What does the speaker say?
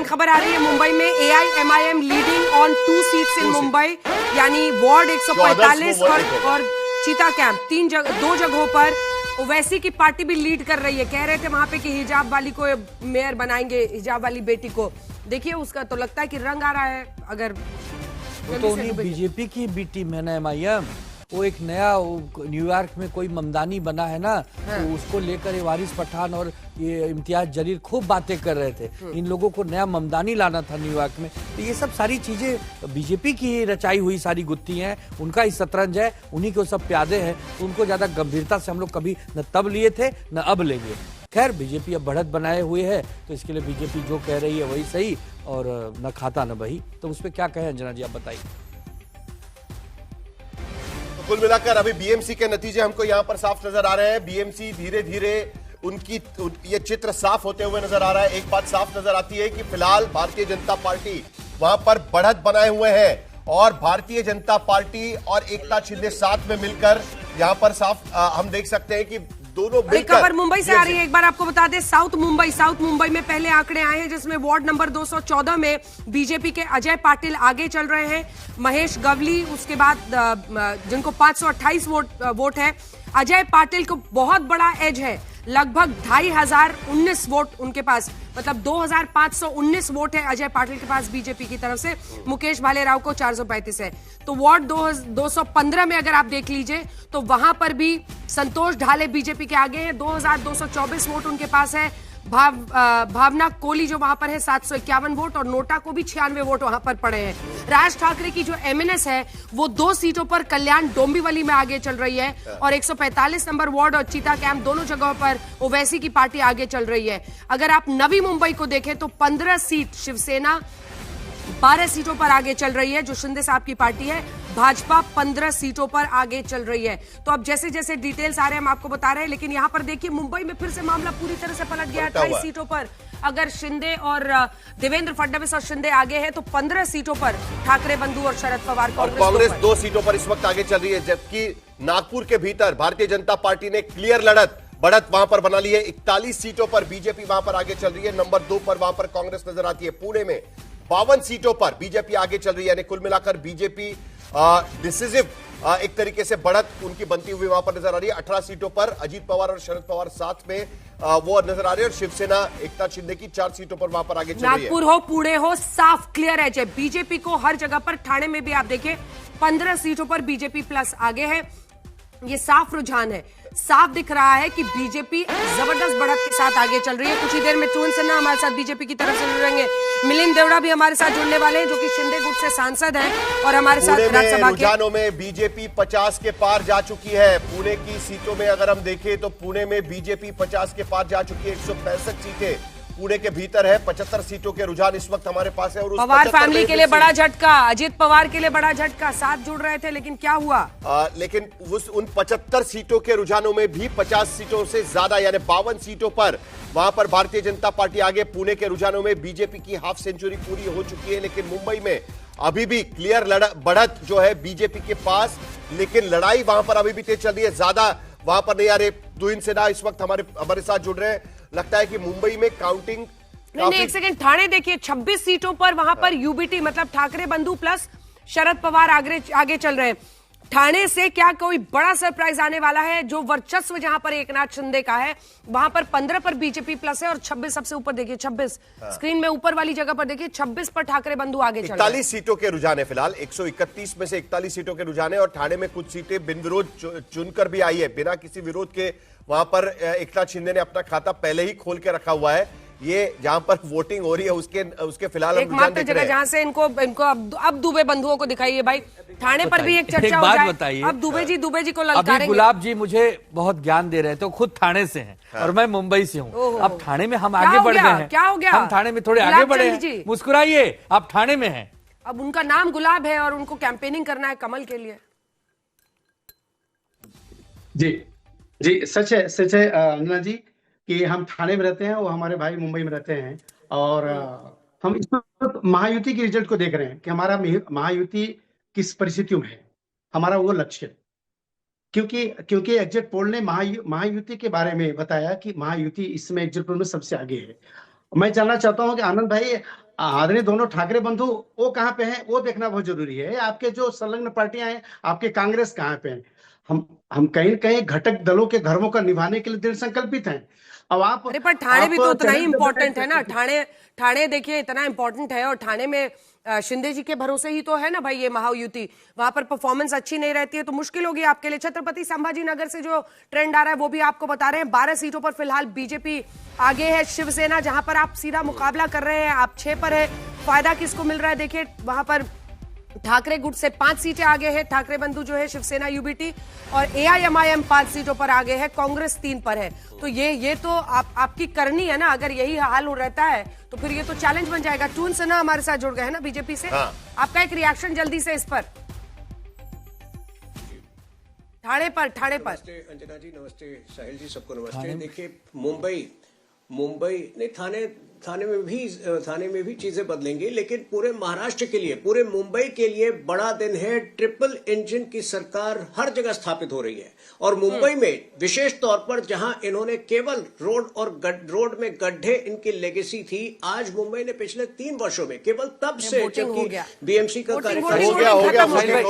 Important खबर आ रही है मुंबई में। AIMIM leading on 2 seats in Mumbai, यानी वार्ड 145 और चीता कैंप 2 जगहों पर ओवैसी की पार्टी भी लीड कर रही है। कह रहे थे वहां पे कि हिजाब वाली को मेयर बनाएंगे, हिजाब वाली बेटी को। देखिए उसका तो लगता है कि रंग आ रहा है। अगर तो बीजेपी की बी टीम है ना MIM, वो एक नया न्यूयॉर्क में कोई ममदानी बना है ना, तो उसको लेकर वारिस पठान और ये इम्तियाज जलील खूब बातें कर रहे थे। इन लोगों को नया ममदानी लाना था न्यूयॉर्क में। तो ये सब सारी चीजें बीजेपी की रचाई हुई सारी गुत्थी हैं, उनका ही शतरंज है, उन्हीं को सब प्यादे हैं। तो उनको ज्यादा गंभीरता से हम लोग कभी न तब लिए थे न अब लेंगे। खैर बीजेपी अब बढ़त बनाए हुए है, तो इसके लिए बीजेपी जो कह रही है वही सही, और न खाता न बही। तो उस पर क्या कहें अंजना जी, आप बताइए। कुल मिलाकर अभी BMC के नतीजे हमको यहां पर साफ नजर आ रहे हैं। BMC धीरे धीरे ये चित्र साफ होते हुए नजर आ रहा है। एक बात साफ नजर आती है कि फिलहाल भारतीय जनता पार्टी वहां पर बढ़त बनाए हुए है, और भारतीय जनता पार्टी और एकनाथ शिंदे साथ में मिलकर यहां पर साफ हम देख सकते हैं कि दोनों मिलकर। खबर मुंबई से आ रही है, एक बार आपको बता दें। साउथ मुंबई में पहले आंकड़े आए हैं, जिसमें वार्ड नंबर 214 में बीजेपी के अजय पाटिल आगे चल रहे हैं। महेश गवली उसके बाद, जिनको 528 वोट है। अजय पाटिल को बहुत बड़ा एज है, लगभग 2519 वोट उनके पास, मतलब 2519 वोट है अजय पाटिल के पास बीजेपी की तरफ से। मुकेश भालेराव को 435 है। तो वार्ड 215 में अगर आप देख लीजिए तो वहां पर भी संतोष ढाले बीजेपी के आगे हैं, 2224 वोट उनके पास है। भावना कोहली जो वहां पर है 751 वोट, और नोटा को भी 96 वोट वहां पर पड़े हैं। राज ठाकरे की जो MNS है वो 2 सीटों पर कल्याण डोंबिवली में आगे चल रही है, और 145 नंबर वार्ड और चीता कैंप दोनों जगहों पर ओवैसी की पार्टी आगे चल रही है। अगर आप नवी मुंबई को देखें तो 15 सीट शिवसेना, 12 सीटों पर आगे चल रही है जो शिंदे साहब की पार्टी है। भाजपा 15 सीटों पर आगे चल रही है। तो अब जैसे जैसे डिटेल्स आ रहे हैं हम आपको बता रहे हैं, लेकिन यहां पर देखिए मुंबई में फिर से मामला पूरी तरह से पलट गया। 28 सीटों पर अगर शिंदे और देवेंद्र फडणवीस और शिंदे आगे हैं, तो 15 सीटों पर ठाकरे बंधु और शरद पवार कांग्रेस 2 सीटों पर इस वक्त आगे चल रही है। जबकि नागपुर के भीतर भारतीय जनता पार्टी ने क्लियर बढ़त वहां पर बना ली है। 41 सीटों पर बीजेपी वहां पर आगे चल रही है। नंबर 2 पर वहां पर कांग्रेस नजर आती है। पुणे में 52 सीटों पर बीजेपी आगे चल रही है। यानी कुल मिलाकर बीजेपी डिसिसिव एक तरीके से बढ़त उनकी बनती हुई वहां पर नजर आ रही है। 18 सीटों पर अजीत पवार और शरद पवार साथ में वो नजर आ रहे हैं, और शिवसेना एकनाथ शिंदे की 4 सीटों पर वहां पर आगे चल रही है। नागपुर हो, पुणे हो, साफ क्लियर है बीजेपी को हर जगह पर। ठाणे में भी आप देखें 15 सीटों पर बीजेपी प्लस आगे है। ये साफ रुझान है, साफ दिख रहा है कि बीजेपी जबरदस्त बढ़त के साथ आगे चल रही है। कुछ ही देर में चून सिन्हा हमारे साथ बीजेपी की तरफ से जुड़ेंगे, मिलिंद देवड़ा भी हमारे साथ जुड़ने वाले हैं जो कि शिंदे गुट से सांसद हैं, और हमारे साथ राज्यसभा के रुझानों में बीजेपी 50 के पार जा चुकी है। पुणे की सीटों में अगर हम देखें तो पुणे में बीजेपी 50 के पार जा चुकी है। 165 सीटें पुणे के भीतर है। 75 सीटों के रुझान इस वक्त हमारे पास है। और पवार फैमिली के लिए बड़ा झटका, अजीत पवार के लिए बड़ा झटका। साथ जुड़ रहे थे लेकिन क्या हुआ? लेकिन उन 75 सीटों के रुझानों में भी 50 सीटों से ज्यादा यानी 52 सीटों पर वहां पर भारतीय जनता पार्टी आगे। पुणे के रुझानों में बीजेपी की हाफ सेंचुरी पूरी हो चुकी है, लेकिन मुंबई में अभी भी क्लियर बढ़त जो है बीजेपी के पास, लेकिन लड़ाई वहां पर अभी भी तेज चल रही है। ज्यादा वहां पर नहीं आ रहे। तुहिन सिन्हा इस वक्त हमारे साथ जुड़ रहे हैं। लगता है कि मुंबई में काउंटिंग नहीं, एक सेकंड, ठाणे देखिए 26 सीटों पर वहां पर UBT मतलब ठाकरे बंधु प्लस शरद पवार आगे चल रहे हैं। ठाणे से क्या कोई बड़ा सरप्राइज आने वाला है? जो वर्चस्व जहां पर एकनाथ शिंदे का है वहां पर 15 पर बीजेपी प्लस है, और 26 सबसे ऊपर देखिए 26 स्क्रीन में ऊपर वाली जगह पर देखिए 26 पर ठाकरे बंधु आगे चल रहे हैं। 41 सीटों के रुझान है फिलहाल। 131 में से 41 सीटों के रुझान है, और ठाणे में कुछ सीटें बिन विरोध चुनकर भी आई है। बिना किसी विरोध के वहां पर एकनाथ शिंदे ने अपना खाता पहले ही खोल के रखा हुआ है। ये जहां पर वोटिंग हो रही है उसके फिलहाल एकमात्र जगह जहां से इनको अब दुबे बंधुओं को दिखाइए भाई। ठाणे पर भी एक चर्चा हो जाए। बताइए, अब दुबे जी को ललकारेंगे। गुलाब जी मुझे बहुत ज्ञान दे रहे थे, खुद ठाणे से हैं और मैं मुंबई से हूँ। अब ठाणे में हम आगे बढ़ गए हैं। क्या हो गया? हम ठाणे में थोड़े आगे बढ़े हैं। मुस्कुराइए, आप ठाणे में हैं। अब उनका नाम गुलाब है और उनको कैंपेनिंग करना है कमल के लिए। जी सच है अंजना जी कि हम ठाणे में रहते हैं, वो हमारे भाई मुंबई में रहते हैं, और हम इस वक्त महायुति के रिजल्ट को देख रहे हैं कि हमारा महायुति किस परिस्थितियों में है। हमारा वो लक्ष्य, क्योंकि एग्जिट पोल ने महायुति के बारे में बताया कि महायुति इसमें एग्जिट पोल में सबसे आगे है। मैं जानना चाहता हूं कि आनंद भाई, आदरणीय दोनों ठाकरे बंधु वो कहाँ पे हैं वो देखना बहुत जरूरी है। आपके जो संलग्न पार्टियां हैं, आपके कांग्रेस कहाँ पे हैं? हम कहीं न कहीं घटक दलों के धर्मों का निभाने के लिए दृढ़ संकल्पित हैं। अब आप अरे पर ठाणे भी तो उतना ही चैलेंज इम्पोर्टेंट है ना। ठाणे देखिए इतना इम्पोर्टेंट है, और ठाणे में शिंदे जी के भरोसे ही तो है ना भाई ये महायुति। वहां पर परफॉर्मेंस अच्छी नहीं रहती है तो मुश्किल होगी आपके लिए। छत्रपति संभाजी नगर से जो ट्रेंड आ रहा है वो भी आपको बता रहे हैं। 12 सीटों पर फिलहाल बीजेपी आगे है। शिवसेना जहां पर आप सीधा मुकाबला कर रहे हैं, आप 6 पर है। फायदा किसको मिल रहा है? देखिए वहां पर ठाकरे गुट से 5 सीटें आगे है, ठाकरे बंधु जो है शिवसेना यूबीटी, और एआईएमआईएम 5 सीटों पर आगे है, कांग्रेस 3 पर है। तो ये तो आपकी करनी है ना। अगर यही हाल हो रहता है तो फिर ये तो चैलेंज बन जाएगा। टून सिन्हा हमारे साथ जुड़ गए हैं ना बीजेपी से। हाँ। आपका एक रिएक्शन जल्दी से इस पर। ठाणे पर नमस्ते अंजना जी, नमस्ते साहिल जी, सबको नमस्ते। देखिए मुंबई नहीं, थाने में भी चीजें बदलेंगी, लेकिन पूरे महाराष्ट्र के लिए, पूरे मुंबई के लिए बड़ा दिन है। ट्रिपल इंजन की सरकार हर जगह स्थापित हो रही है, और मुंबई में विशेष तौर पर जहां इन्होंने केवल रोड में गड्ढे इनकी लेगेसी थी, आज मुंबई ने पिछले 3 वर्षों में केवल तब से जबकि बीएमसी का कार्यक्रम हो गया